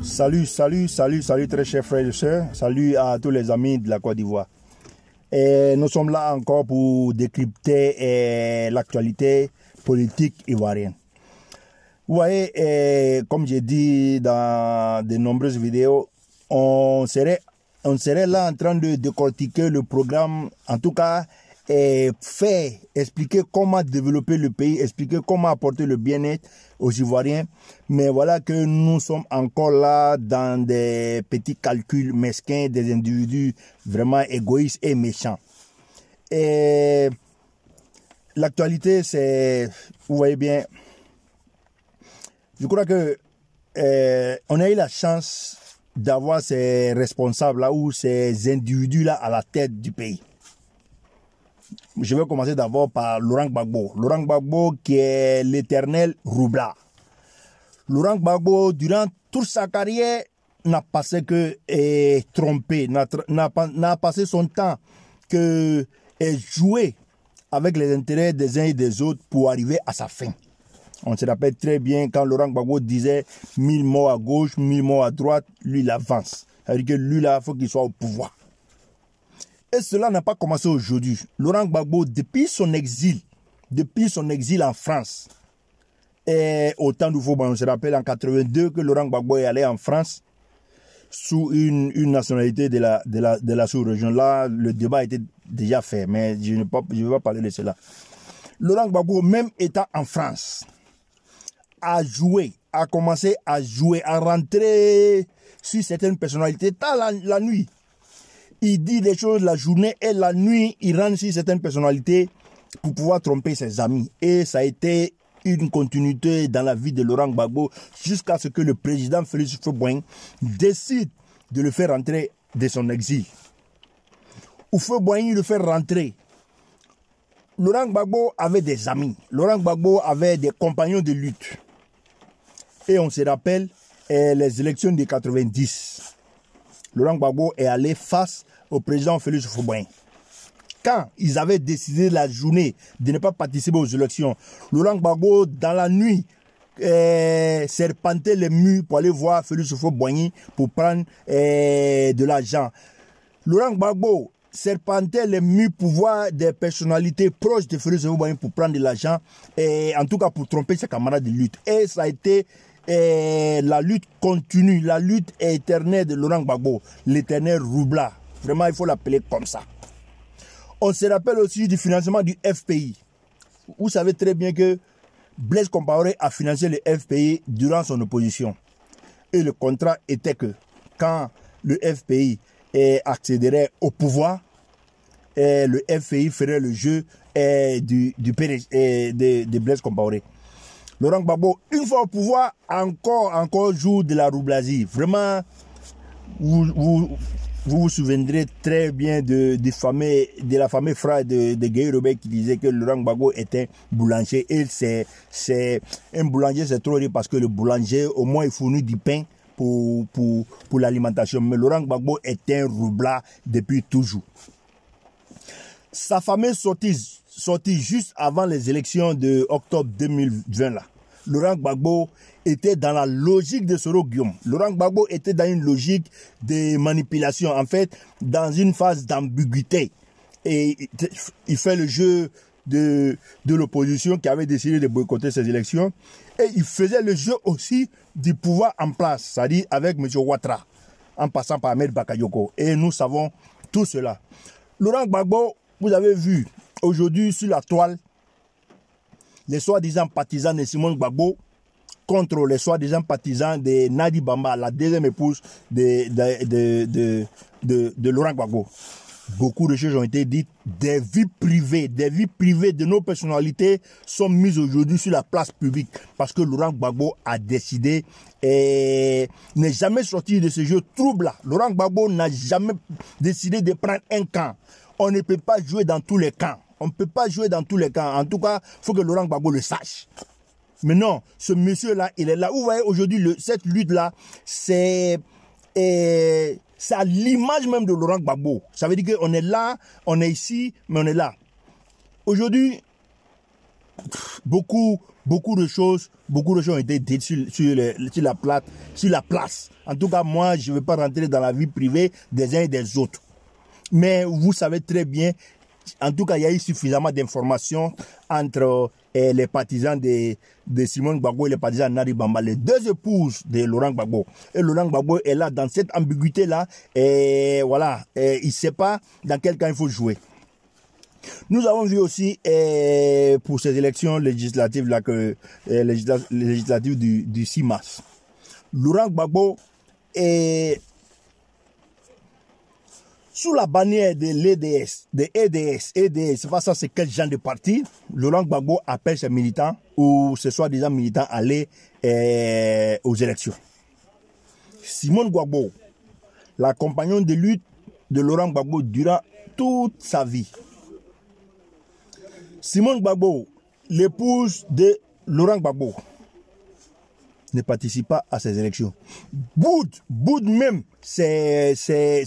Salut très chers frères et sœurs. Salut à tous les amis de la Côte d'Ivoire. Nous sommes là encore pour décrypter l'actualité politique ivoirienne. Vous voyez, comme j'ai dit dans de nombreuses vidéos, on serait là en train de décortiquer le programme, en tout cas, expliquer comment développer le pays, expliquer comment apporter le bien-être aux Ivoiriens. Mais voilà que nous sommes encore là dans des petits calculs mesquins des individus vraiment égoïstes et méchants. Et l'actualité, c'est, vous voyez bien, je crois que on a eu la chance d'avoir ces responsables-là ou ces individus-là à la tête du pays. Je vais commencer d'abord par Laurent Gbagbo. Laurent Gbagbo qui est l'éternel roublard. Laurent Gbagbo, durant toute sa carrière, n'a passé que tromper, n'a passé son temps que jouer avec les intérêts des uns et des autres pour arriver à sa fin. On se rappelle très bien quand Laurent Gbagbo disait 1000 morts à gauche, 1000 morts à droite, lui il avance. C'est-à-dire que lui là, il faut qu'il soit au pouvoir. Et cela n'a pas commencé aujourd'hui. Laurent Gbagbo, depuis son exil en France, et au temps du Faubourg, on se rappelle en 82 que Laurent Gbagbo est allé en France sous une nationalité de la sous-région. Là, le débat était déjà fait, mais je ne vais pas parler de cela. Laurent Gbagbo, même étant en France, a commencé à jouer, à rentrer sur certaines personnalités tard la nuit. Il dit des choses la journée et la nuit, il rentre sur certaines personnalités pour pouvoir tromper ses amis. Et ça a été une continuité dans la vie de Laurent Gbagbo jusqu'à ce que le président Félix Houphouët-Boigny décide de le faire rentrer de son exil. Houphouët-Boigny le fait rentrer. Laurent Gbagbo avait des amis. Laurent Gbagbo avait des compagnons de lutte. Et on se rappelle les élections de 90. Laurent Gbagbo est allé face au président Félix Houphouët-Boigny. Quand ils avaient décidé la journée de ne pas participer aux élections, Laurent Gbagbo, dans la nuit, serpentait les murs pour aller voir Félix Houphouët-Boigny pour prendre de l'argent. Laurent Gbagbo serpentait les murs pour voir des personnalités proches de Félix Houphouët-Boigny pour prendre de l'argent, en tout cas pour tromper ses camarades de lutte. Et ça a été la lutte continue, la lutte éternelle de Laurent Gbagbo, l'éternel roublard. Vraiment, il faut l'appeler comme ça. On se rappelle aussi du financement du FPI. Vous savez très bien que Blaise Compaoré a financé le FPI durant son opposition. Et le contrat était que quand le FPI accéderait au pouvoir, le FPI ferait le jeu de Blaise Compaoré. Laurent Gbagbo, une fois au pouvoir, encore joue de la roublasie. Vraiment, vous vous souviendrez très bien de la fameuse phrase de Guy Robert qui disait que Laurent Gbagbo était boulanger. Et c'est un boulanger, c'est trop rire parce que le boulanger, au moins, il fournit du pain pour l'alimentation. Mais Laurent Gbagbo est un roublard depuis toujours. Sa fameuse sortie juste avant les élections de octobre 2020 là. Laurent Gbagbo était dans la logique de Soro Guillaume. Laurent Gbagbo était dans une logique de manipulation, en fait, dans une phase d'ambiguïté. Et il fait le jeu de l'opposition qui avait décidé de boycotter ces élections. Et il faisait le jeu aussi du pouvoir en place, c'est-à-dire avec M. Ouattara, en passant par Ahmed Bakayoko. Et nous savons tout cela. Laurent Gbagbo, vous avez vu aujourd'hui sur la toile, les soi-disant partisans de Simone Gbagbo contre les soi-disant partisans de Nadi Bamba, la deuxième épouse de Laurent Gbagbo. Beaucoup de choses ont été dites. Des vies privées de nos personnalités sont mises aujourd'hui sur la place publique parce que Laurent Gbagbo a décidé n'est jamais sorti de ce jeu trouble-là. Laurent Gbagbo n'a jamais décidé de prendre un camp. On ne peut pas jouer dans tous les camps. On ne peut pas jouer dans tous les camps. En tout cas, il faut que Laurent Gbagbo le sache. Mais non, ce monsieur-là, il est là. Vous voyez, aujourd'hui, cette lutte-là, c'est à l'image même de Laurent Gbagbo. Ça veut dire qu'on est là, on est ici, mais on est là. Aujourd'hui, beaucoup de choses ont été dites sur la place. En tout cas, moi, je ne vais pas rentrer dans la vie privée des uns et des autres. Mais vous savez très bien, en tout cas, il y a eu suffisamment d'informations entre les partisans de Simone Gbagbo et les partisans de Nari Bamba, les deux épouses de Laurent Gbagbo. Et Laurent Gbagbo est là, dans cette ambiguïté-là, et voilà, il ne sait pas dans quel camp il faut jouer. Nous avons vu aussi pour ces élections législatives là législatives du 6 mars. Laurent Gbagbo est sous la bannière de l'EDS, de EDS, c'est pas ça, c'est quel genre de parti. Laurent Gbagbo appelle ses militants ou ce soit des militants à aller aux élections. Simone Gbagbo, la compagnon de lutte de Laurent Gbagbo durant toute sa vie. Simone Gbagbo, l'épouse de Laurent Gbagbo, ne participe pas à ces élections. Boud même, ces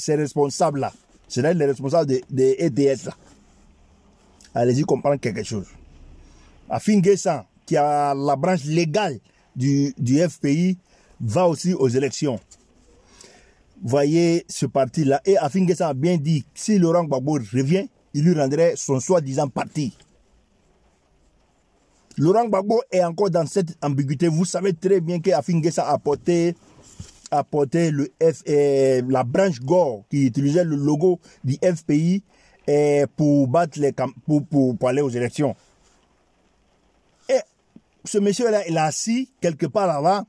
responsables-là, c'est-à-dire les responsables de EDS, là. Allez-y comprendre quelque chose. Afin Guessan, qui a la branche légale du FPI, va aussi aux élections. Voyez ce parti-là. Et Afin Guessan a bien dit, si Laurent Gbagbo revient, il lui rendrait son soi-disant parti. Laurent Gbagbo est encore dans cette ambiguïté. Vous savez très bien qu'Afin Guessan a apporté la branche Gore qui utilisait le logo du FPI pour battre pour aller aux élections. Et ce monsieur-là, il est assis quelque part là-bas,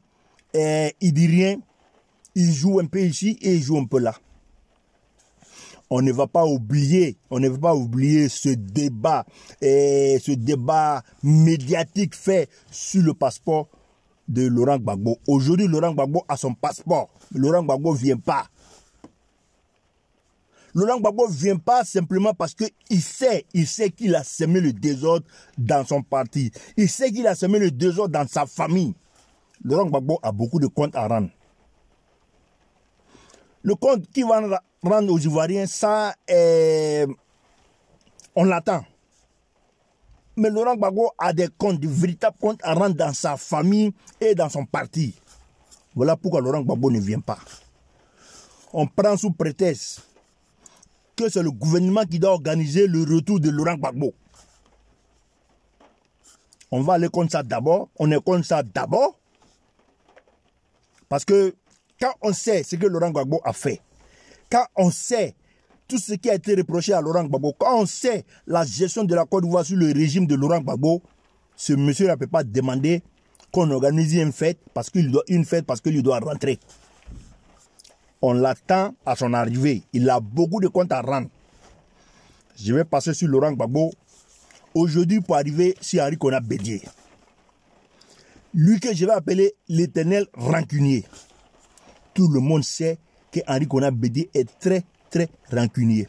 il dit rien, il joue un peu ici et il joue un peu là. On ne va pas oublier ce débat médiatique fait sur le passeport de Laurent Gbagbo. Aujourd'hui, Laurent Gbagbo a son passeport. Laurent Gbagbo ne vient pas. Laurent Gbagbo ne vient pas simplement parce qu'il sait qu'il a semé le désordre dans son parti. Il sait qu'il a semé le désordre dans sa famille. Laurent Gbagbo a beaucoup de comptes à rendre. Le compte qui va rendre aux Ivoiriens, ça, on l'attend. Mais Laurent Gbagbo a des comptes, de véritables comptes à rendre dans sa famille et dans son parti. Voilà pourquoi Laurent Gbagbo ne vient pas. On prend sous prétexte que c'est le gouvernement qui doit organiser le retour de Laurent Gbagbo. On va aller contre ça d'abord. On est contre ça d'abord. Parce que quand on sait ce que Laurent Gbagbo a fait, quand on sait tout ce qui a été reproché à Laurent Gbagbo, quand on sait la gestion de la Côte d'Ivoire sous le régime de Laurent Gbagbo, ce monsieur ne peut pas demander qu'on organise une fête parce qu'il doit rentrer. On l'attend à son arrivée. Il a beaucoup de comptes à rendre. Je vais passer sur Laurent Gbagbo aujourd'hui pour arriver sur Henri Konan Bédié. Lui que je vais appeler l'éternel rancunier. Tout le monde sait que Henri Konan Bédié est très rancunier.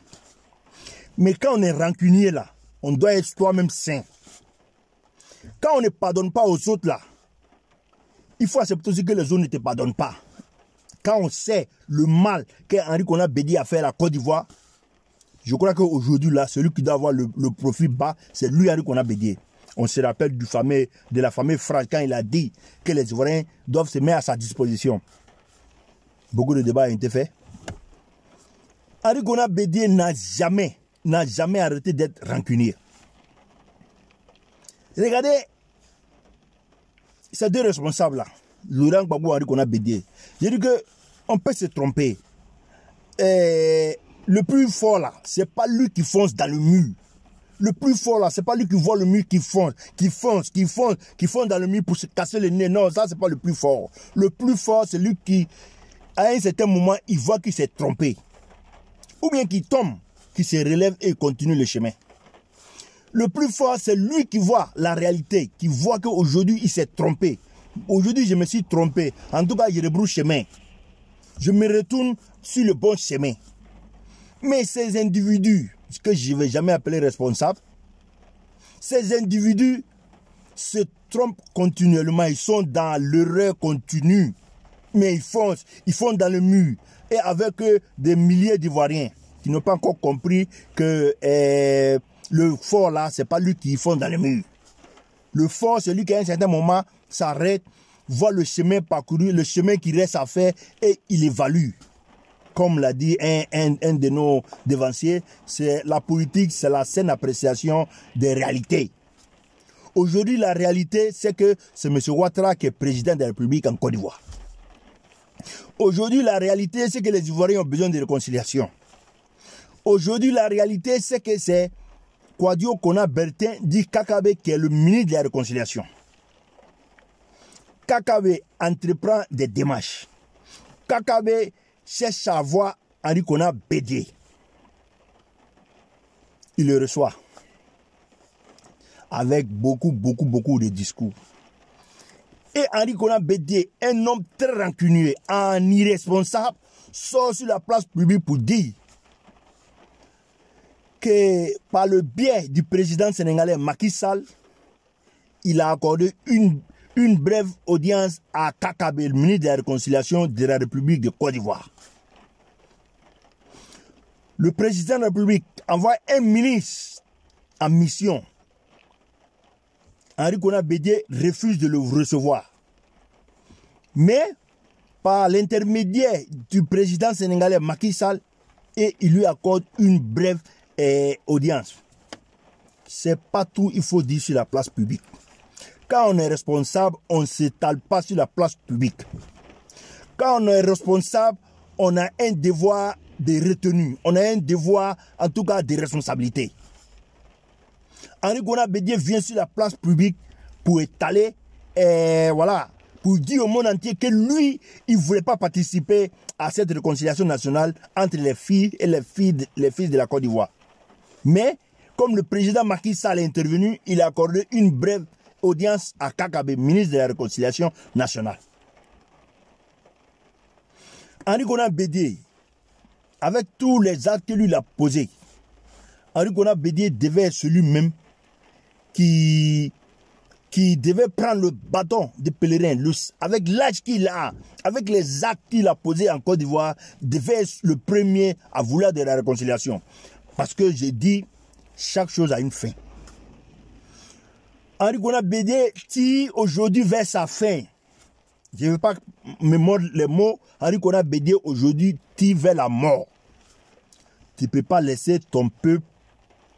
Mais quand on est rancunier là, on doit être soi-même saint. Quand on ne pardonne pas aux autres là, il faut accepter aussi que les autres ne te pardonnent pas. Quand on sait le mal qu'Henri Konan Bédié a fait à la Côte d'Ivoire, je crois qu'aujourd'hui là, celui qui doit avoir le profit bas, c'est lui Henri Konan Bédié. On se rappelle de la fameuse phrase quand il a dit que les Ivoiriens doivent se mettre à sa disposition. Beaucoup de débats ont été faits. Henri Konan Bédié n'a jamais arrêté d'être rancunier. Regardez ces deux responsables-là, Laurent Gbagbo et Henri Konan Bédié. J'ai dit qu'on peut se tromper. Le plus fort là, c'est pas lui qui fonce dans le mur. Le plus fort là, c'est pas lui qui voit le mur qui fonce dans le mur pour se casser le nez. Non, ça c'est pas le plus fort. Le plus fort, c'est lui qui, à un certain moment, il voit qu'il s'est trompé. Ou bien qu'il tombe, qu'il se relève et continue le chemin. Le plus fort, c'est lui qui voit la réalité, qui voit qu'aujourd'hui, il s'est trompé. Aujourd'hui, je me suis trompé. En tout cas, je rebrousse chemin. Je me retourne sur le bon chemin. Mais ces individus, ce que je ne vais jamais appeler responsables, ces individus se trompent continuellement. Ils sont dans l'erreur continue. Mais ils foncent dans le mur. Et avec des milliers d'Ivoiriens qui n'ont pas encore compris que le fort là, c'est pas lui qui fonce dans le mur. Le fort, celui qui à un certain moment s'arrête, voit le chemin parcouru, le chemin qui reste à faire et il évalue. Comme l'a dit un de nos devanciers, c'est la politique, c'est la saine appréciation des réalités. Aujourd'hui, la réalité, c'est que c'est M. Ouattara qui est président de la République en Côte d'Ivoire. Aujourd'hui, la réalité, c'est que les Ivoiriens ont besoin de réconciliation. Aujourd'hui, la réalité, c'est que c'est Kouadio Kona Bertin dit Kakabe qui est le ministre de la réconciliation. Kakabe entreprend des démarches. Kakabe cherche à voir Henri Kona Bédié. Il le reçoit avec beaucoup de discours. Et Henri Kona Bédié, un homme très rancunier, un irresponsable, sort sur la place publique pour dire que par le biais du président sénégalais Macky Sall, il a accordé une brève audience à Kakabe, le ministre de la Réconciliation de la République de Côte d'Ivoire. Le président de la République envoie un ministre en mission. Henri Kona Bédié refuse de le recevoir. Mais, par l'intermédiaire du président sénégalais Macky Sall, et il lui accorde une brève audience. C'est pas tout, il faut dire sur la place publique. Quand on est responsable, on ne s'étale pas sur la place publique. Quand on est responsable, on a un devoir de retenue. On a un devoir, en tout cas, de responsabilité. Henri Kona Bédié vient sur la place publique pour étaler, voilà, pour dire au monde entier que lui, il ne voulait pas participer à cette réconciliation nationale entre les filles et les fils de la Côte d'Ivoire. Mais, comme le président Macky Sall est intervenu, il a accordé une brève audience à Kakabe, ministre de la Réconciliation nationale. Henri Kona Bédié, avec tous les actes que lui a posés, Henri Kona Bédié devait être celui-même qui devait prendre le bâton de pèlerin, avec l'âge qu'il a, avec les actes qu'il a posés en Côte d'Ivoire, devait être le premier à vouloir de la réconciliation. Parce que j'ai dit, chaque chose a une fin. Henri Kona Bédié tire aujourd'hui vers sa fin. Je ne veux pas me mordre les mots. Henri Kona Bédié aujourd'hui tire vers la mort. Tu ne peux pas laisser ton peuple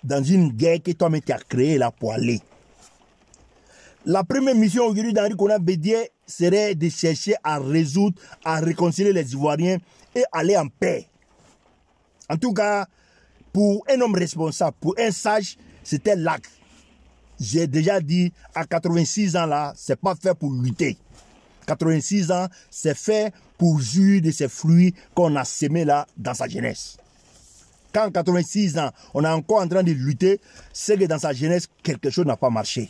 dans une guerre que toi-même tu as créée là pour aller. La première mission aujourd'hui d'Henri Kona Bédié serait de chercher à résoudre, à réconcilier les Ivoiriens et aller en paix. En tout cas, pour un homme responsable, pour un sage, c'était l'acte. J'ai déjà dit, à 86 ans là, c'est pas fait pour lutter. 86 ans, c'est fait pour jouir de ces fruits qu'on a semés là dans sa jeunesse. Quand à 86 ans, on est encore en train de lutter, c'est que dans sa jeunesse, quelque chose n'a pas marché.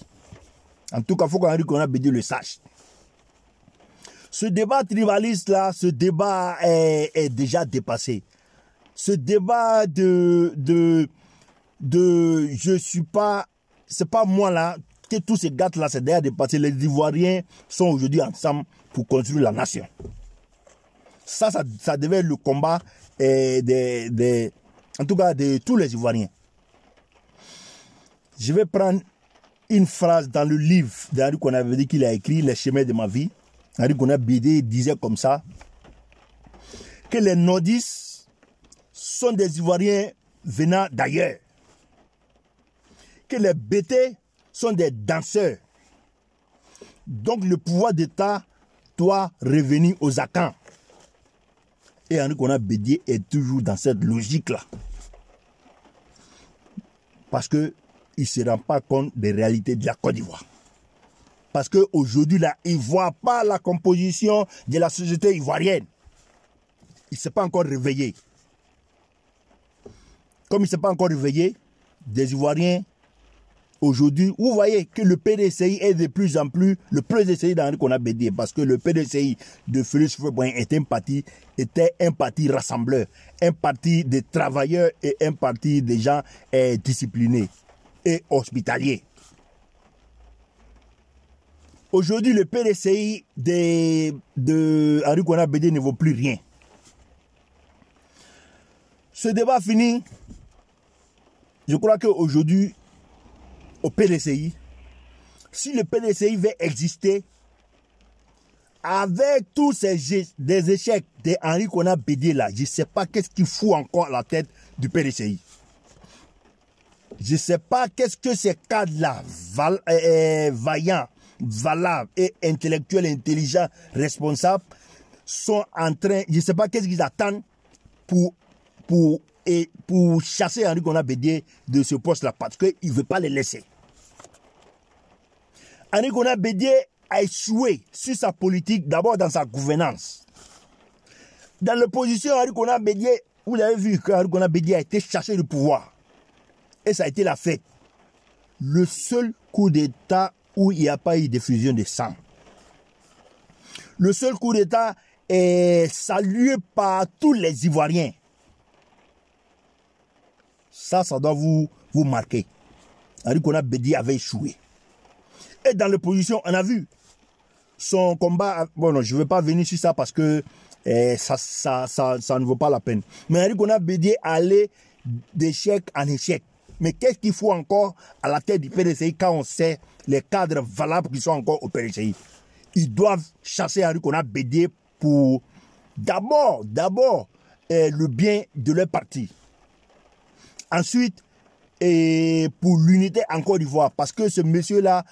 En tout cas, il faut qu'Henri Kona Bédié le sache. Ce débat tribaliste là, ce débat est déjà dépassé. Ce débat je suis pas, c'est pas moi là, que tous ces gars là, c'est déjà dépassé. Les Ivoiriens sont aujourd'hui ensemble pour construire la nation. Ça devait être le combat en tout cas de tous les Ivoiriens. Je vais prendre une phrase dans le livre d'Henri Kona Bédié qu'il a écrit, Les chemins de ma vie. Henri Kona Bédié disait comme ça, que les nordistes sont des Ivoiriens venant d'ailleurs. Que les Bétés sont des danseurs. Donc le pouvoir d'État doit revenir aux Akans. Et Henri Kona Bédié est toujours dans cette logique-là. Parce qu'il ne se rend pas compte des réalités de la Côte d'Ivoire. Parce qu'aujourd'hui, là, il ne voit pas la composition de la société ivoirienne. Il ne s'est pas encore réveillé. Comme il ne s'est pas encore réveillé, des Ivoiriens, aujourd'hui, vous voyez que le PDCI est de plus en plus le PDCI d'Henri Kona Bédié. Parce que le PDCI de Félix Houphouët-Boigny était un parti rassembleur, un parti de travailleurs et un parti de gens disciplinés et hospitaliers. Aujourd'hui, le PDCI de Henri Kona Bédié ne vaut plus rien. Ce débat fini, je crois qu'aujourd'hui, au PDCI, si le PDCI veut exister, avec tous des échecs de Henri Konan Bédié là, je ne sais pas qu'est-ce qu'il fout encore à la tête du PDCI. Je ne sais pas qu'est-ce que ces cadres-là, vaillants, valables et intellectuels, intelligents, responsables, sont en train, je ne sais pas qu'est-ce qu'ils attendent pour chasser Henri Konan Bédié de ce poste-là, parce qu'il ne veut pas les laisser. Henri Konan Bédié a échoué sur sa politique, d'abord dans sa gouvernance. Dans l'opposition, Henri Konan Bédié, vous avez vu que Henri Konan Bédié a été chassé du pouvoir. Et ça a été la fête. Le seul coup d'État où il n'y a pas eu d'effusion de sang. Le seul coup d'État est salué par tous les Ivoiriens. Ça doit vous marquer. Henri Konan Bédié avait échoué. Et dans l'opposition, on a vu son combat. Bon, non, je ne vais pas venir sur ça parce que ça ne vaut pas la peine. Mais Henri Konan Bédié allait d'échec en échec. Mais qu'est-ce qu'il faut encore à la tête du PDCI quand on sait les cadres valables qui sont encore au PDCI? Ils doivent chasser Henri Konan Bédié pour d'abord le bien de leur parti. Ensuite, pour l'unité en Côte d'Ivoire, parce que ce monsieur-là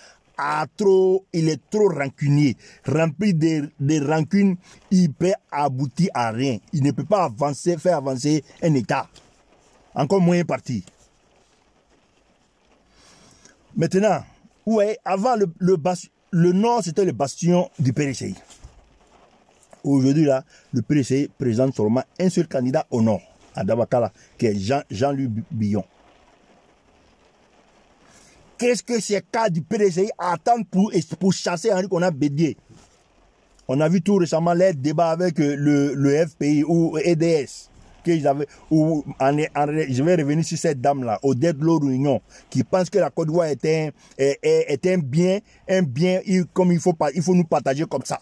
il est trop rancunier, rempli de rancunes, il peut aboutir à rien. Il ne peut pas faire avancer un État, encore moins un parti. Maintenant, ouais, avant le Nord, c'était le bastion du PDCI. Aujourd'hui, là, le PDCI présente seulement un seul candidat au Nord, à Dabakala, qui est Jean-Louis Billon. Qu'est-ce que ces cas du PDCI attendent pour chasser Henri Konan Bédié? On a vu tout récemment les débats avec le FPI ou EDS. Je vais revenir sur cette dame-là, Odette Lorugnon, qui pense que la Côte d'Ivoire est un bien, comme il faut nous partager comme ça.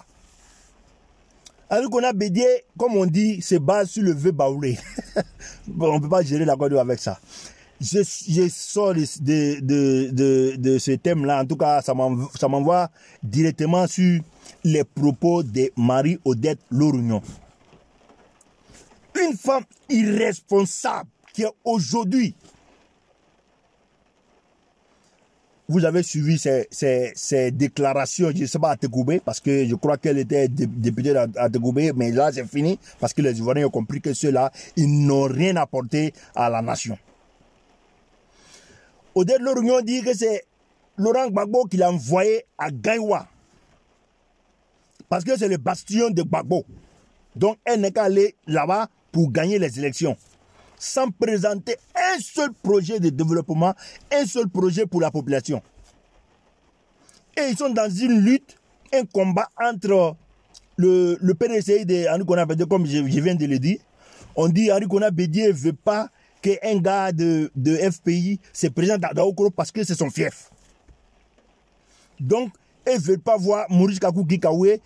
Henri Konan Bédié, comme on dit, se base sur le vœu baoulé. Bon, on ne peut pas gérer la Côte d'Ivoire avec ça. Je sors de ce thème-là, en tout cas, ça m'envoie directement sur les propos de Marie-Odette Lorugnon. Une femme irresponsable qui est aujourd'hui. Vous avez suivi ces déclarations, je ne sais pas, à Tegoubé, parce que je crois qu'elle était députée à Tegoubé, mais là c'est fini, parce que les Ivoiriens ont compris que ceux-là, ils n'ont rien apporté à la nation. Odette Lorugnon dit que c'est Laurent Gbagbo qui l'a envoyé à Gaïwa. Parce que c'est le bastion de Gbagbo. Donc elle n'est qu'à aller là-bas pour gagner les élections. Sans présenter un seul projet de développement, un seul projet pour la population. Et ils sont dans une lutte, un combat entre le PDCI de Henri Konan Bédié, comme je viens de le dire. On dit Henri Konan Bédié ne veut pas qu'un gars de FPI se présente à Daoukro parce que c'est son fief. Donc, ils ne veulent pas voir Maurice Kakou Gikawe.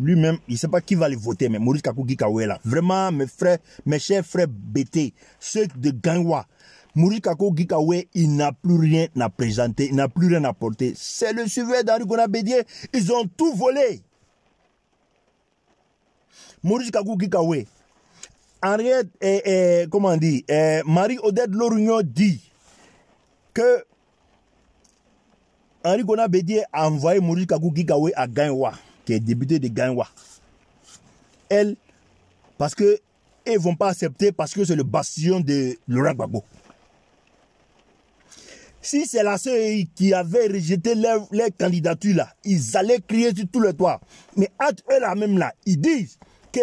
Lui-même, il ne sait pas qui va le voter, mais Maurice Kakou Gikawe là. Vraiment, mes chers frères bêtés, ceux de Gaïwa, Maurice Kakou Gikawe, il n'a plus rien à présenter, il n'a plus rien à porter. C'est le suiveur d'Henri Konan Bédié. Ils ont tout volé. Maurice Kakou Gikawe. Henriette, comment on dit, Marie-Odette Lorugnon dit que Henri Konan Bédié a envoyé Maurice Kakou Gikawe à Gaïwa, qui est député de Gaïwa. Elle, parce que ils ne vont pas accepter parce que c'est le bastion de Laurent Gbagbo. Si c'est la seule qui avait rejeté leur candidature là, ils allaient crier sur tout le toit. Mais entre eux là même là, ils disent que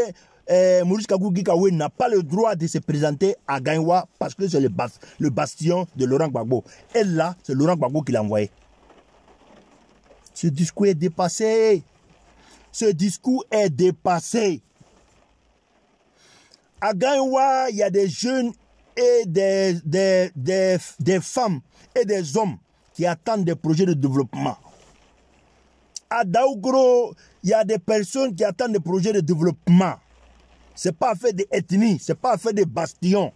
Maurice Kakou Gikawe n'a pas le droit de se présenter à Gaïwa parce que c'est le bastion de Laurent Gbagbo. Et là, c'est Laurent Gbagbo qui l'a envoyé. Ce discours est dépassé. Ce discours est dépassé. À Gaïwa, il y a des jeunes et des femmes et des hommes qui attendent des projets de développement. À Daougro, il y a des personnes qui attendent des projets de développement. Ce n'est pas fait d'ethnie, ce n'est pas fait de bastions.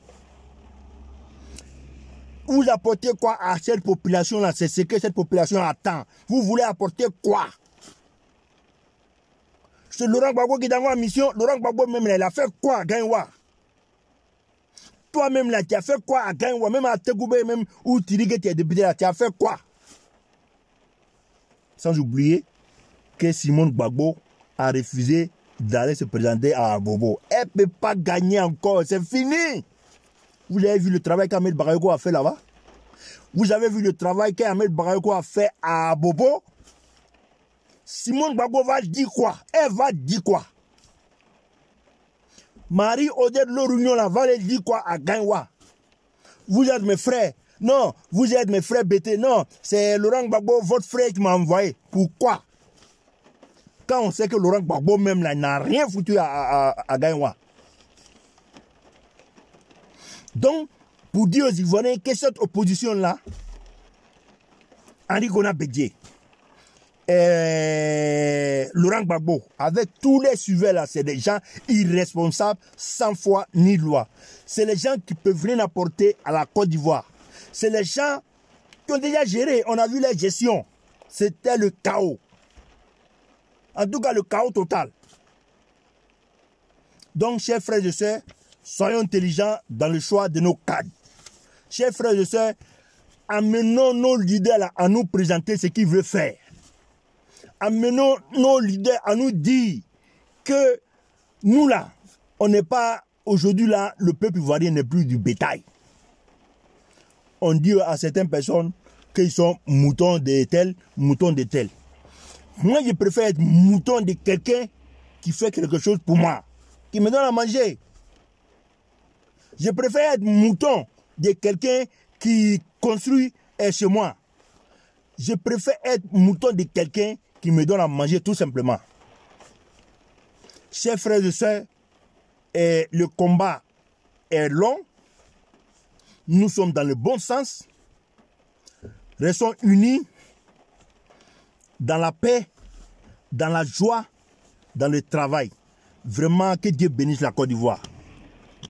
vous apportez quoi à cette population-là? C'est ce que cette population attend. Vous voulez apporter quoi? C'est Laurent Gbagbo qui est dans la mission. Laurent Gbagbo même, il a fait quoi à Gaïwa? Toi-même, là, tu as fait quoi à Gaïwa? Même à Tegoubé, même où tu dis que tu es député, là, tu as fait quoi? Sans oublier que Simone Gbagbo a refusé d'aller se présenter à Abobo. Elle ne peut pas gagner encore, c'est fini. Vous avez vu le travail qu'Ahmed Bakayoko a fait là-bas? Vous avez vu le travail qu'Ahmed Bakayoko a fait à Abobo? Simone Gbagbo va dire quoi? Elle va dire quoi? Marie-Odette Lorugnon là va dire quoi à Gaïwa? Vous êtes mes frères. Non, vous êtes mes frères bêtés. Non, c'est Laurent Gbagbo, votre frère qui m'a envoyé. Pourquoi? Quand on sait que Laurent Gbagbo même là n'a rien foutu à Gaïwa. Donc, pour dire aux Ivoiriens que cette opposition-là, Henri Gona Bédié, Laurent Gbagbo, avec tous les suiveurs là, c'est des gens irresponsables, sans foi ni loi. C'est les gens qui peuvent rien apporter à la Côte d'Ivoire. C'est les gens qui ont déjà géré. On a vu la gestion. C'était le chaos. En tout cas, le chaos total. Donc, chers frères et sœurs, soyons intelligents dans le choix de nos cadres. Chers frères et sœurs, amenons nos leaders là à nous présenter ce qu'ils veulent faire. Amenons nos leaders à nous dire que nous là, on n'est pas aujourd'hui là, le peuple ivoirien n'est plus du bétail. On dit à certaines personnes qu'ils sont moutons de tel, moutons de tel. Moi, je préfère être mouton de quelqu'un qui fait quelque chose pour moi, qui me donne à manger. Je préfère être mouton de quelqu'un qui construit chez moi. Je préfère être mouton de quelqu'un qui me donne à manger tout simplement. Chers frères et sœurs, le combat est long. Nous sommes dans le bon sens. Restons unis dans la paix, dans la joie, dans le travail. Vraiment, que Dieu bénisse la Côte d'Ivoire.